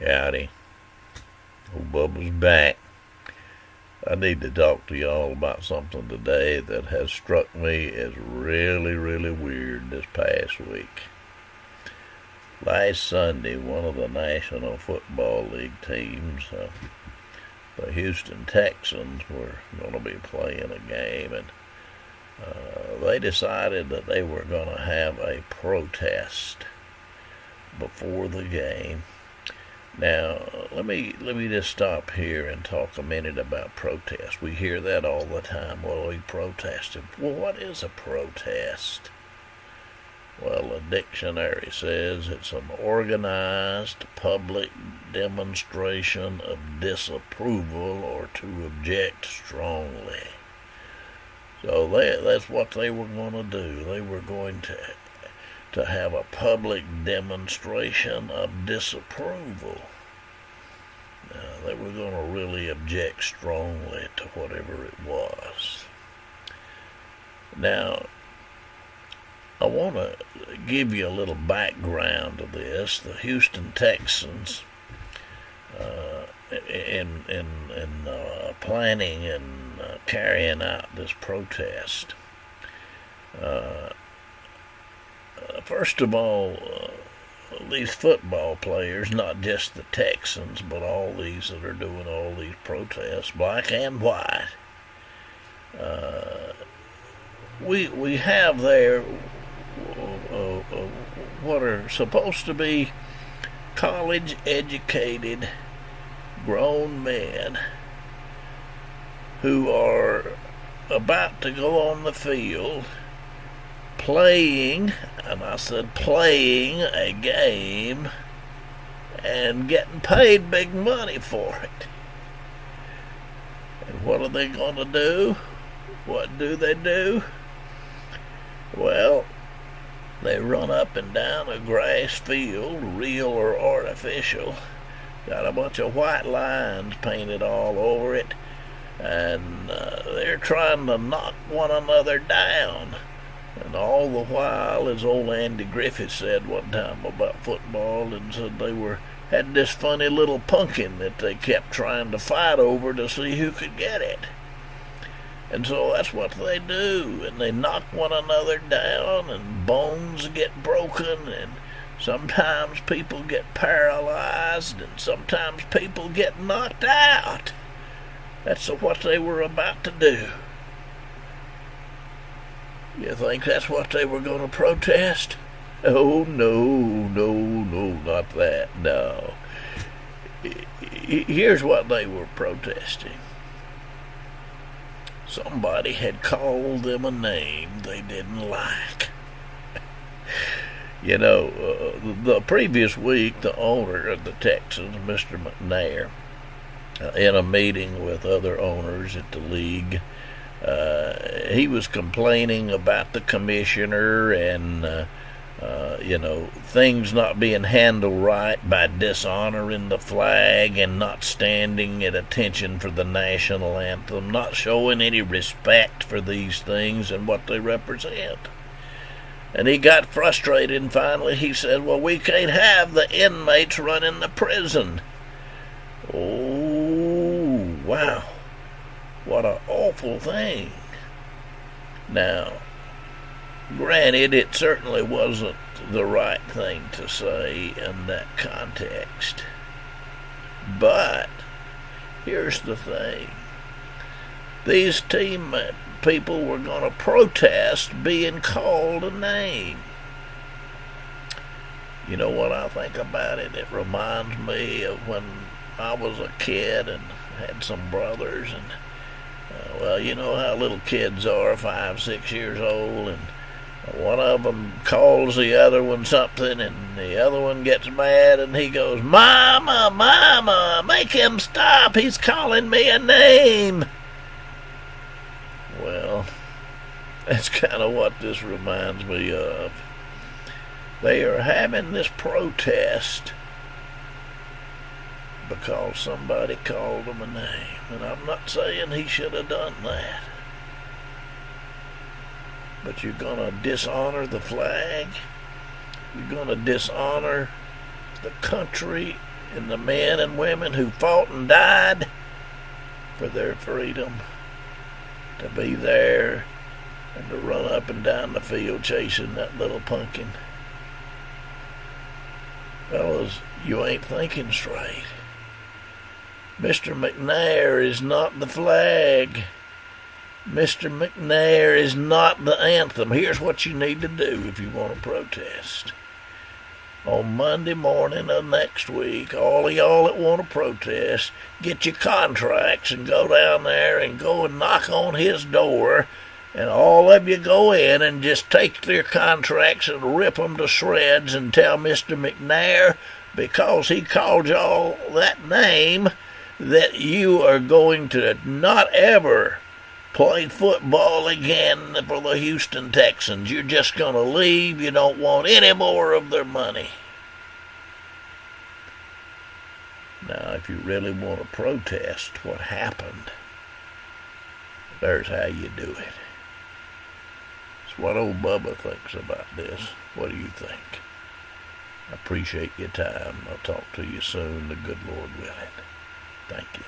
Howdy. Old Bubba's back. I need to talk to y'all about something today that has struck me as really, really weird this past week. Last Sunday, one of the National Football League teams, the Houston Texans, were going to be playing a game, and they decided that they were going to have a protest before the game. Now, let me just stop here and talk a minute about protest. We hear that all the time. Well, we protested. Well, what is a protest? Well, a dictionary says it's an organized public demonstration of disapproval or to object strongly. So that's what they were going to do. They were going to have a public demonstration of disapproval. They were going to really object strongly to whatever it was. Now, I want to give you a little background to this. The Houston Texans, in planning and carrying out this protest, first of all, these football players, not just the Texans, but all these that are doing all these protests, black and white, we have there what are supposed to be college-educated grown men who are about to go on the field playing, and I said playing, a game and getting paid big money for it. And what are they going to do? What do they do? Well, they run up and down a grass field, real or artificial, got a bunch of white lines painted all over it, and they're trying to knock one another down. And all the while, as old Andy Griffith said one time about football, and said they had this funny little pumpkin that they kept trying to fight over to see who could get it. And so that's what they do, and they knock one another down, and bones get broken, and sometimes people get paralyzed, and sometimes people get knocked out. That's what they were about to do. You think that's what they were going to protest? Oh, no, not that, no. Here's what they were protesting. Somebody had called them a name they didn't like. You know, the previous week, the owner of the Texans, Mr. McNair, in a meeting with other owners at the league, he was complaining about the commissioner and, things not being handled right by dishonoring the flag and not standing at attention for the national anthem, not showing any respect for these things and what they represent. And he got frustrated, and finally he said, well, we can't have the inmates running the prison. Oh, wow. What an awful thing. Now, granted, it certainly wasn't the right thing to say in that context. But here's the thing. These team people were going to protest being called a name. You know what I think about it? It reminds me of when I was a kid and had some brothers, and well, you know how little kids are, 5, 6 years old, and one of them calls the other one something, and the other one gets mad, and he goes, Mama, Mama, make him stop, he's calling me a name. Well, that's kind of what this reminds me of. They are having this protest because somebody called him a name. And I'm not saying he should have done that. But you're going to dishonor the flag? You're going to dishonor the country and the men and women who fought and died for their freedom, to be there and to run up and down the field chasing that little pumpkin. Fellas, you ain't thinking straight. Mr. McNair is not the flag. Mr. McNair is not the anthem. Here's what you need to do if you want to protest. On Monday morning of next week, all of y'all that want to protest, get your contracts and go down there and go and knock on his door, and all of you go in and just take their contracts and rip them to shreds and tell Mr. McNair, because he called y'all that name, that you are going to not ever play football again for the Houston Texans. You're just going to leave. You don't want any more of their money. Now, if you really want to protest what happened, there's how you do it. It's what old Bubba thinks about this. What do you think? I appreciate your time. I'll talk to you soon, the good Lord willing. Thank you.